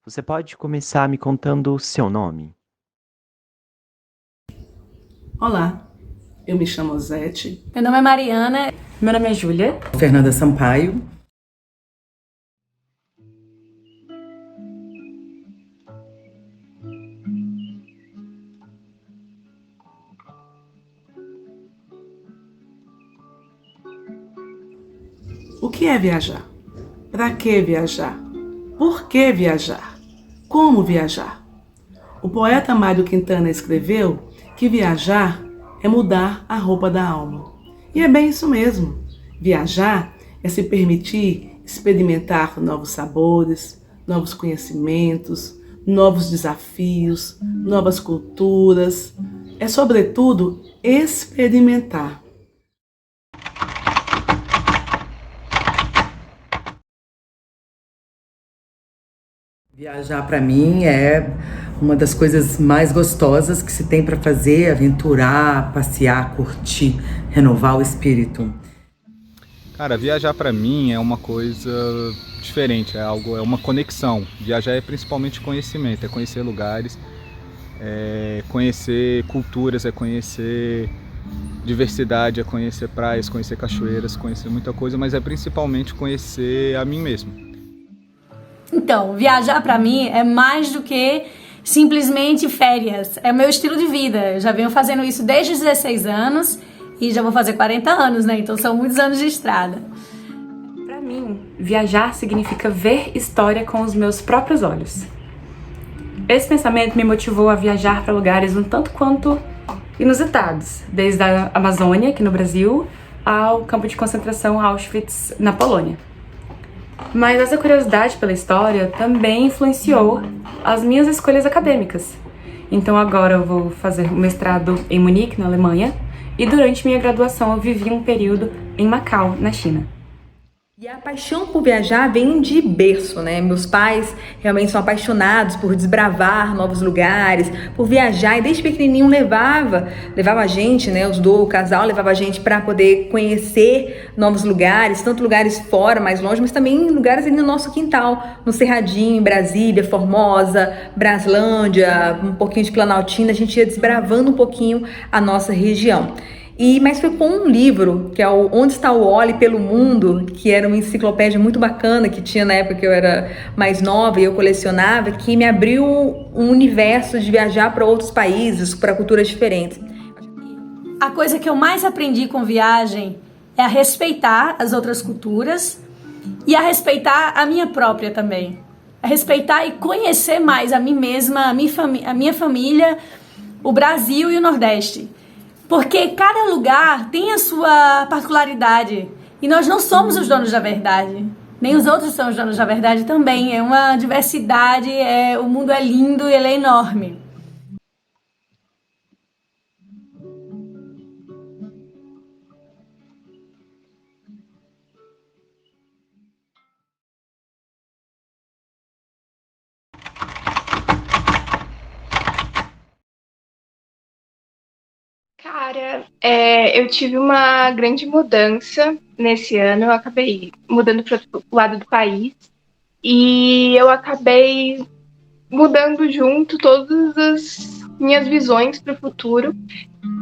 Você pode começar me contando o seu nome? Olá, eu me chamo Zete. Meu nome é Mariana. Meu nome é Júlia. Fernanda Sampaio. O que é viajar? Para que viajar? Por que viajar? Como viajar? O poeta Mário Quintana escreveu que viajar é mudar a roupa da alma. E é bem isso mesmo. Viajar é se permitir experimentar novos sabores, novos conhecimentos, novos desafios, novas culturas. É, sobretudo, experimentar. Viajar para mim é uma das coisas mais gostosas que se tem para fazer, aventurar, passear, curtir, renovar o espírito. Cara, viajar pra mim é uma coisa diferente, é uma conexão. Viajar é principalmente conhecimento, é conhecer lugares, é conhecer culturas, é conhecer diversidade, é conhecer praias, conhecer cachoeiras, conhecer muita coisa, mas é principalmente conhecer a mim mesmo. Então, viajar pra mim é mais do que simplesmente férias. É o meu estilo de vida. Eu já venho fazendo isso desde os 16 anos e já vou fazer 40 anos, né? Então são muitos anos de estrada. Para mim, viajar significa ver história com os meus próprios olhos. Esse pensamento me motivou a viajar para lugares um tanto quanto inusitados, desde a Amazônia, aqui no Brasil, ao campo de concentração Auschwitz, na Polônia. Mas essa curiosidade pela história também influenciou as minhas escolhas acadêmicas. Então agora eu vou fazer o mestrado em Munique, na Alemanha, e durante minha graduação eu vivi um período em Macau, na China. E a paixão por viajar vem de berço, né? Meus pais realmente são apaixonados por desbravar novos lugares, por viajar, e desde pequenininho levava a gente, né? O casal levava a gente para poder conhecer novos lugares, tanto lugares fora, mais longe, mas também lugares ali no nosso quintal, no Cerradinho, em Brasília, Formosa, Braslândia, um pouquinho de Planaltina, a gente ia desbravando um pouquinho a nossa região. Mas foi com um livro, que é o Onde Está o Wally pelo Mundo, que era uma enciclopédia muito bacana, que tinha na época que eu era mais nova e eu colecionava, que me abriu um universo de viajar para outros países, para culturas diferentes. A coisa que eu mais aprendi com viagem é a respeitar as outras culturas e a respeitar a minha própria também. A respeitar e conhecer mais a mim mesma, a minha família, o Brasil e o Nordeste. Porque cada lugar tem a sua particularidade e nós não somos os donos da verdade, nem os outros são os donos da verdade também. É uma diversidade, o mundo é lindo e ele é enorme. Cara, eu tive uma grande mudança nesse ano. Eu acabei mudando para o lado do país e eu acabei mudando junto todas as minhas visões para o futuro.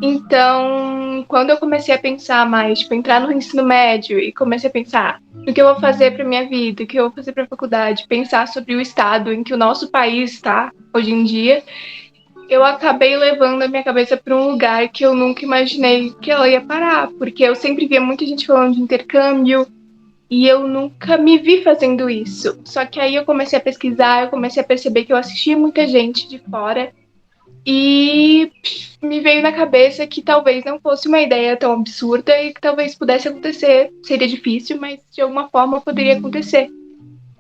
Então, quando eu comecei a pensar mais, tipo, entrar no ensino médio e comecei a pensar no que eu vou fazer para minha vida, o que eu vou fazer para a faculdade, pensar sobre o estado em que o nosso país está hoje em dia, eu acabei levando a minha cabeça para um lugar que eu nunca imaginei que ela ia parar, porque eu sempre via muita gente falando de intercâmbio e eu nunca me vi fazendo isso. Só que aí eu comecei a pesquisar, eu comecei a perceber que eu assistia muita gente de fora e me veio na cabeça que talvez não fosse uma ideia tão absurda e que talvez pudesse acontecer. Seria difícil, mas de alguma forma poderia acontecer.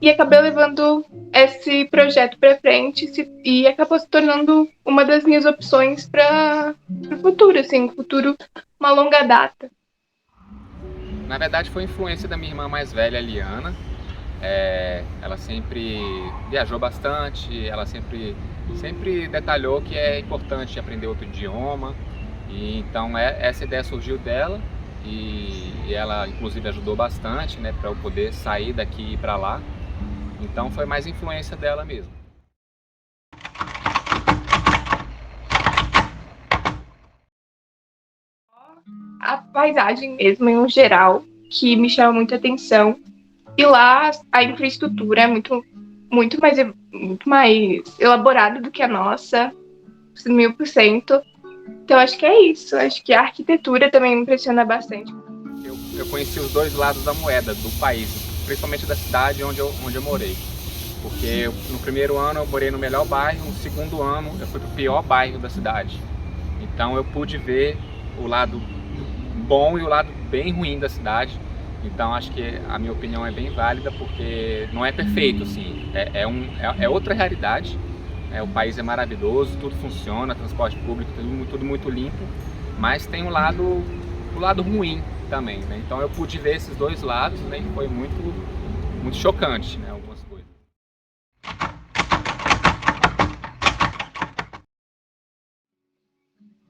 E acabei levando esse projeto para frente e acabou se tornando uma das minhas opções para o futuro, assim, futuro, uma longa data. Na verdade foi influência da minha irmã mais velha, Liana. Ela sempre viajou bastante, ela sempre detalhou que é importante aprender outro idioma. E então essa ideia surgiu dela e ela inclusive ajudou bastante, né, para eu poder sair daqui e ir para lá. Então foi mais influência dela mesmo. paisagem mesmo, em um geral, que me chama muita atenção. E lá a infraestrutura é muito mais elaborada do que a nossa, 1000%. Então acho que é isso. Acho que a arquitetura também me impressiona bastante. Eu conheci os dois lados da moeda do país, principalmente da cidade onde eu morei. Porque no primeiro ano eu morei no melhor bairro, no segundo ano eu fui para o pior bairro da cidade. Então eu pude ver o lado bom e o lado bem ruim da cidade. Então acho que a minha opinião é bem válida, porque não é perfeito, assim, é outra realidade. O país é maravilhoso, tudo funciona, transporte público, tudo muito limpo, mas tem o lado ruim também, né? Então eu pude ver esses dois lados, né? E foi muito chocante, né? Algumas coisas.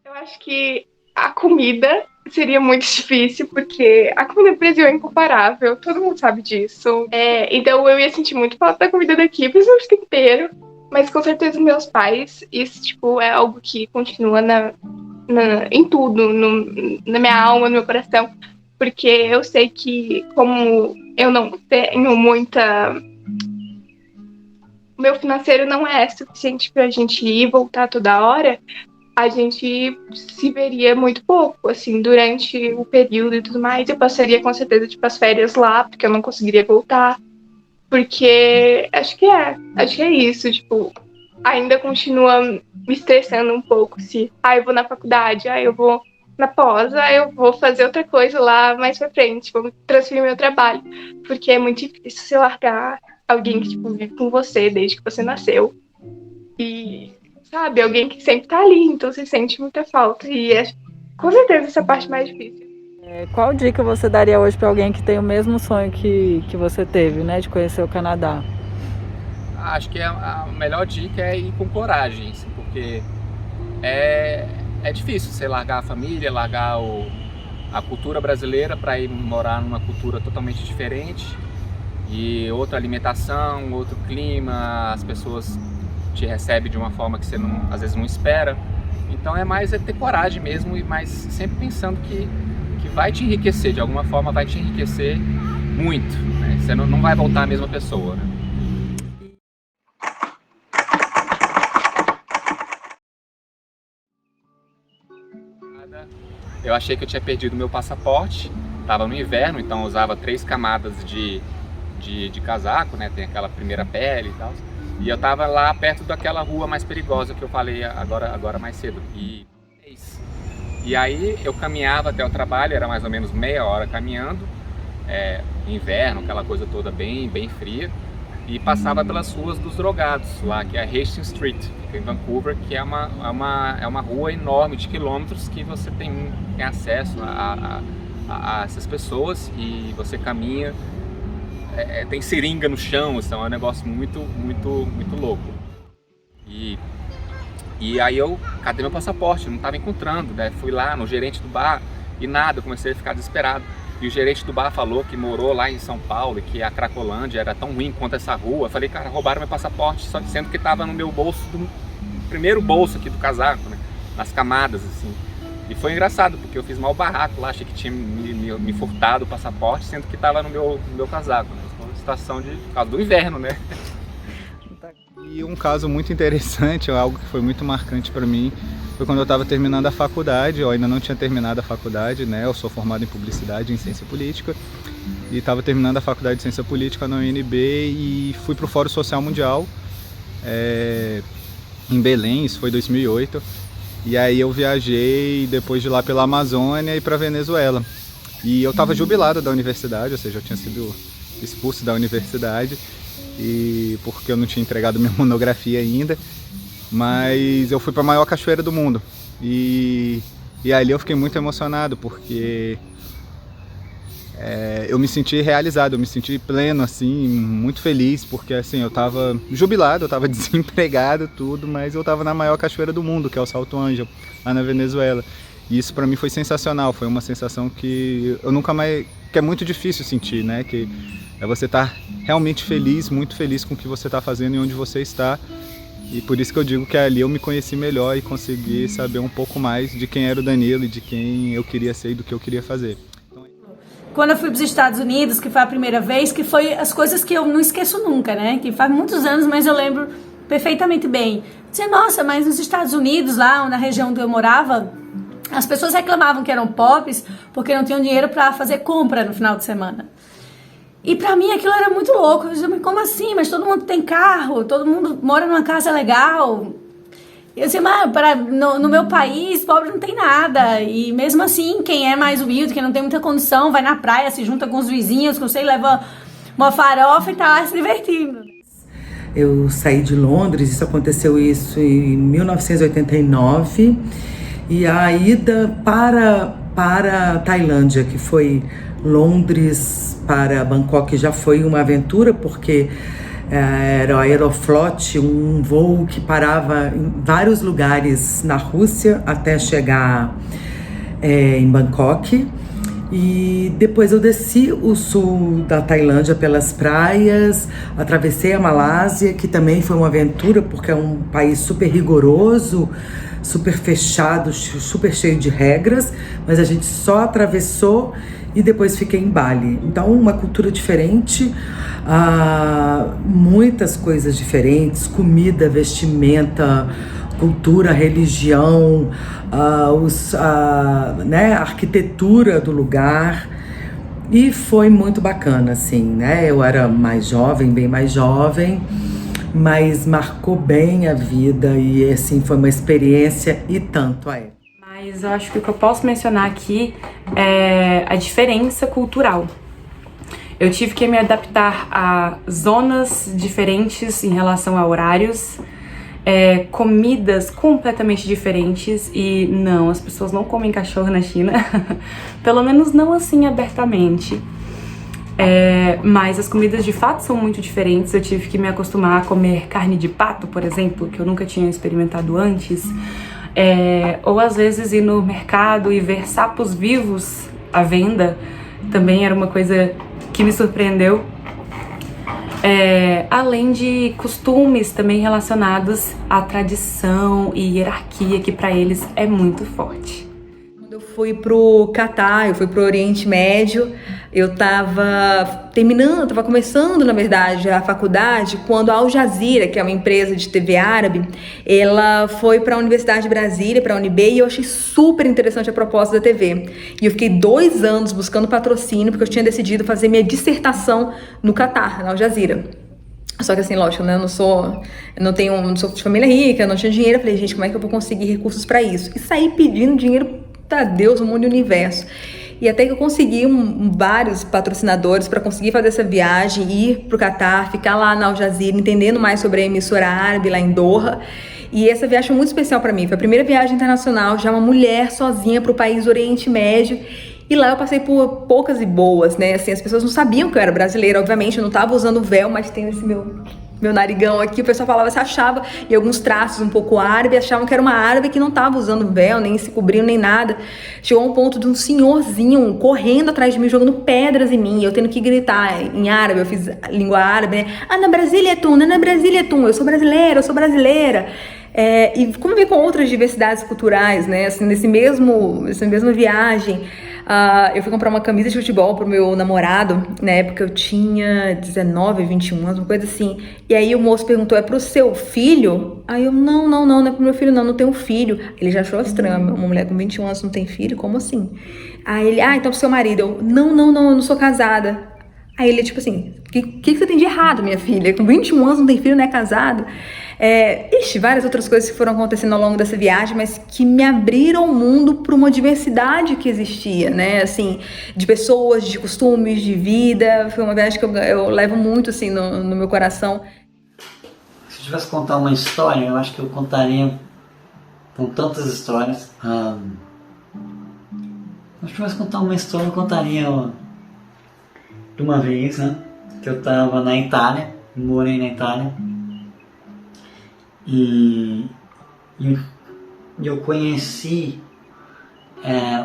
Eu acho que a comida seria muito difícil, porque a comida do Brasil é incomparável, todo mundo sabe disso. Então eu ia sentir muito falta da comida daqui, principalmente tempero, mas com certeza meus pais, isso tipo, é algo que continua em tudo, na minha alma, no meu coração, porque eu sei que como eu não tenho muita... O meu financeiro não é suficiente pra gente ir e voltar toda hora, a gente se veria muito pouco, assim, durante o período e tudo mais. Eu passaria com certeza, tipo, as férias lá, porque eu não conseguiria voltar. Porque acho que é isso, tipo, ainda continua me estressando um pouco se, eu vou na faculdade, eu vou na pós, eu vou fazer outra coisa lá mais pra frente, vou transferir meu trabalho. Porque é muito difícil você largar alguém que, tipo, vive com você desde que você nasceu. E... sabe, alguém que sempre tá ali, então você sente muita falta. E é com certeza essa parte mais difícil. Qual dica você daria hoje para alguém que tem o mesmo sonho que você teve, né, de conhecer o Canadá? Acho que a melhor dica é ir com coragem, assim, porque é difícil você largar a família, largar a cultura brasileira para ir morar numa cultura totalmente diferente, e outra alimentação, outro clima, as pessoas te recebe de uma forma que você às vezes não espera. Então é ter coragem mesmo, mas sempre pensando que vai te enriquecer, de alguma forma vai te enriquecer muito, né? Você não vai voltar a mesma pessoa, né? Eu achei que eu tinha perdido meu passaporte, estava no inverno, então eu usava 3 camadas de casaco, né? Tem aquela primeira pele e tal. E eu tava lá perto daquela rua mais perigosa que eu falei agora mais cedo. E aí eu caminhava até o trabalho, era mais ou menos meia hora caminhando, inverno, aquela coisa toda bem fria, e passava pelas ruas dos drogados lá, que é a Hastings Street, em Vancouver, que é uma rua enorme de quilômetros que você tem acesso a essas pessoas, e você caminha. Tem seringa no chão, então é um negócio muito louco. E aí cadê meu passaporte? Eu não estava encontrando, né? Fui lá no gerente do bar e nada, eu comecei a ficar desesperado. E o gerente do bar falou que morou lá em São Paulo e que a Cracolândia era tão ruim quanto essa rua. Eu falei, cara, roubaram meu passaporte, só sendo que estava no meu bolso, primeiro bolso aqui do casaco, né? Nas camadas, assim. E foi engraçado, porque eu fiz mal barraco lá, achei que tinha me furtado o passaporte, sendo que estava no meu casaco, né? Foi uma situação por causa do inverno, né? E um caso muito interessante, algo que foi muito marcante para mim, foi quando eu estava terminando a faculdade. Eu ainda não tinha terminado a faculdade, né? Eu sou formado em publicidade e em ciência política, e estava terminando a faculdade de ciência política na UNB e fui para o Fórum Social Mundial em Belém, isso foi 2008. E aí eu viajei depois de lá pela Amazônia e para Venezuela. E eu estava jubilado da universidade, ou seja, eu tinha sido expulso da universidade, e porque eu não tinha entregado minha monografia ainda. Mas eu fui para a maior cachoeira do mundo. E ali eu fiquei muito emocionado, porque eu me senti realizado, eu me senti pleno, assim, muito feliz, porque assim, eu estava jubilado, eu estava desempregado, tudo, mas eu estava na maior cachoeira do mundo, que é o Salto Ángel, lá na Venezuela. E isso para mim foi sensacional, foi uma sensação que eu nunca mais... que é muito difícil sentir, né? Que é você estar realmente feliz, muito feliz com o que você está fazendo e onde você está, E por isso que eu digo que ali eu me conheci melhor e consegui saber um pouco mais de quem era o Danilo e de quem eu queria ser e do que eu queria fazer. Quando eu fui para os Estados Unidos, que foi a primeira vez, que foi as coisas que eu não esqueço nunca, né? Que faz muitos anos, mas eu lembro perfeitamente bem. Dizia, nossa, mas nos Estados Unidos, lá na região onde eu morava, as pessoas reclamavam que eram pobres porque não tinham dinheiro para fazer compra no final de semana. E pra mim aquilo era muito louco. Eu dizia, mas como assim? Mas todo mundo tem carro, todo mundo mora numa casa legal. Eu disse, mas no meu país, pobre não tem nada. E mesmo assim, quem é mais humilde, quem não tem muita condição, vai na praia, se junta com os vizinhos, com você, leva uma farofa e tá lá se divertindo. Eu saí de Londres, isso aconteceu em 1989. E a ida para a Tailândia, que foi Londres para Bangkok, já foi uma aventura, porque era o Aeroflot, um voo que parava em vários lugares na Rússia até chegar em Bangkok. E depois eu desci o sul da Tailândia pelas praias, atravessei a Malásia, que também foi uma aventura, porque é um país super rigoroso, super fechado, super cheio de regras, mas a gente só atravessou e depois fiquei em Bali. Então, uma cultura diferente, muitas coisas diferentes, comida, vestimenta, cultura, religião, a arquitetura do lugar. E foi muito bacana, assim, né? Eu era mais jovem, bem mais jovem, mas marcou bem a vida e, assim, foi uma experiência e tanto é. Mas eu acho que o que eu posso mencionar aqui é a diferença cultural. Eu tive que me adaptar a zonas diferentes em relação a horários, comidas completamente diferentes e não, as pessoas não comem cachorro na China, pelo menos não assim abertamente. Mas as comidas de fato são muito diferentes. Eu tive que me acostumar a comer carne de pato, por exemplo, que eu nunca tinha experimentado antes. Ou às vezes ir no mercado e ver sapos vivos à venda também era uma coisa que me surpreendeu. Além de costumes também relacionados à tradição e hierarquia, que para eles é muito forte. Quando eu fui pro Catar, eu fui pro Oriente Médio, eu tava começando, na verdade, a faculdade, quando a Al Jazeera, que é uma empresa de TV árabe, ela foi para a Universidade de Brasília, para a UNB, e eu achei super interessante a proposta da TV. E eu fiquei 2 anos buscando patrocínio, porque eu tinha decidido fazer minha dissertação no Catar, na Al Jazeera. Só que assim, lógico, né, eu não sou de família rica, não tinha dinheiro. Eu falei, gente, como é que eu vou conseguir recursos para isso? E saí pedindo dinheiro para Deus, o mundo e o universo. E até que eu consegui vários patrocinadores para conseguir fazer essa viagem, ir para o Catar, ficar lá na Al Jazeera, entendendo mais sobre a emissora árabe lá em Doha. E essa viagem foi muito especial para mim. Foi a primeira viagem internacional, já uma mulher sozinha para o país do Oriente Médio. E lá eu passei por poucas e boas, né? Assim, as pessoas não sabiam que eu era brasileira, obviamente, eu não estava usando véu, mas tem esse meu narigão aqui, o pessoal falava, se achava, e alguns traços um pouco árabe, achavam que era uma árabe que não estava usando véu, nem se cobrindo, nem nada. Chegou a um ponto de um senhorzinho correndo atrás de mim, jogando pedras em mim, eu tendo que gritar em árabe, eu fiz língua árabe, né? Na Brasília tum, na Brasília tum, eu sou brasileira. E convivi com outras diversidades culturais, né? Assim, nessa mesma viagem, eu fui comprar uma camisa de futebol pro meu namorado. Na época eu tinha 19, 21 anos, uma coisa assim. E aí o moço perguntou, é pro seu filho? Aí eu, não é pro meu filho, não tenho filho. Ele já achou estranho, uma mulher com 21 anos não tem filho? Como assim? Aí ele, então pro seu marido. Eu, não, eu não sou casada. Aí ele, tipo assim, o que você tem de errado, minha filha? Com 21 anos não tem filho, não é casado? Várias outras coisas que foram acontecendo ao longo dessa viagem, mas que me abriram o mundo para uma diversidade que existia, né? Assim, de pessoas, de costumes, de vida. Foi uma viagem que eu levo muito, assim, no meu coração. Se eu tivesse que contar uma história, eu acho que eu contaria com tantas histórias. Se eu tivesse que contar uma história, eu contaria de uma vez, né? Que eu estava na Itália, morei na Itália. E eu conheci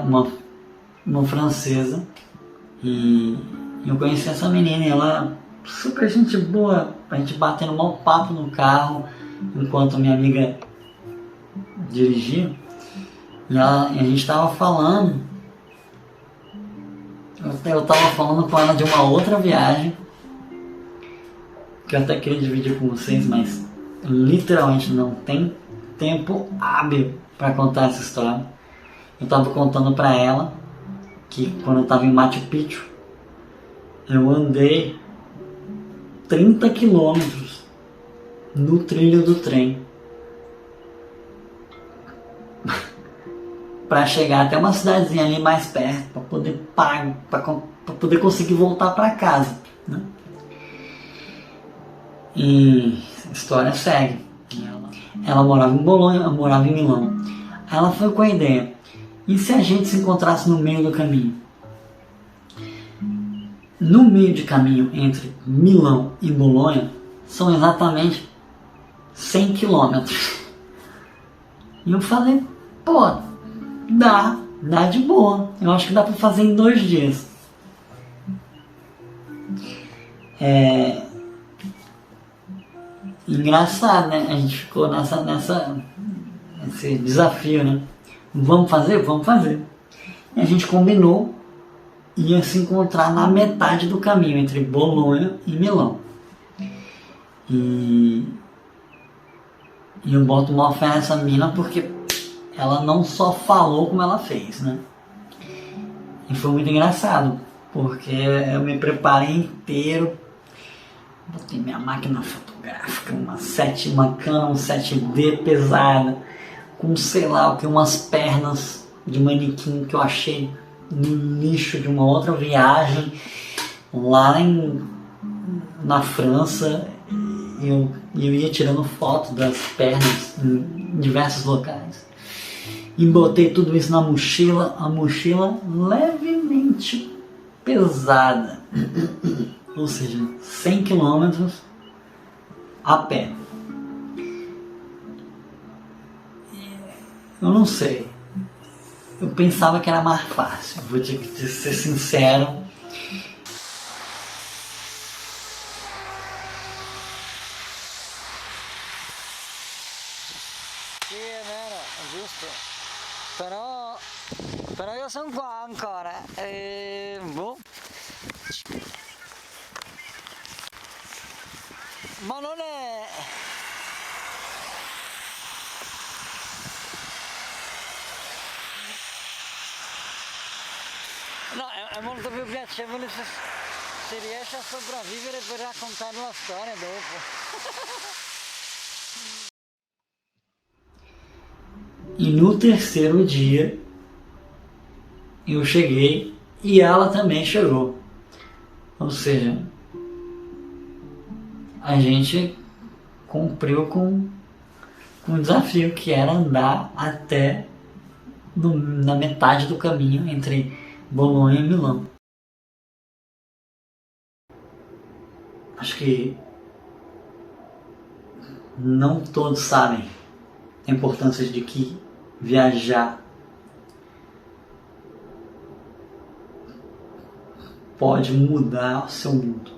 uma francesa e eu conheci essa menina e ela super gente boa, a gente batendo mau papo no carro enquanto minha amiga dirigia, e a gente estava falando, eu estava falando com ela de uma outra viagem, que eu até queria dividir com vocês, mas literalmente não tem tempo hábil para contar essa história. Eu estava contando para ela que quando eu estava em Machu Picchu, eu andei 30 quilômetros no trilho do trem para chegar até uma cidadezinha ali mais perto, para poder pagar, para poder conseguir voltar para casa, né? E a história segue. Ela morava em Bolonha, eu morava em Milão. Aí ela foi com a ideia: e se a gente se encontrasse no meio do caminho? No meio de caminho entre Milão e Bolonha são exatamente 100 quilômetros. E eu falei, pô, dá de boa. Eu acho que dá pra fazer em 2 dias. Engraçado, né? A gente ficou nesse desafio, né? Vamos fazer? Vamos fazer. E a gente combinou ia se encontrar na metade do caminho entre Bolonha e Milão. E eu boto uma fé nessa mina porque ela não só falou como ela fez, né? E foi muito engraçado, porque eu me preparei inteiro, botei minha máquina fotográfica, uma Canon 7D pesada, com sei lá o que, umas pernas de manequim que eu achei no lixo de uma outra viagem lá na França. Eu ia tirando foto das pernas em diversos locais e botei tudo isso na mochila, a mochila levemente pesada, ou seja, 100 km a pé. Eu não sei, eu pensava que era mais fácil, vou ter que ser sincero. Sì, è vero, è giusto. Però io sono qua ancora. Boh. Ma non è... No, è molto più piacevole se riesci a sopravvivere per raccontare la storia dopo. E no terceiro dia eu cheguei e ela também chegou. Ou seja, a gente cumpriu com o desafio que era andar até na metade do caminho entre Bolonha e Milão. Acho que não todos sabem a importância de que viajar pode mudar o seu mundo.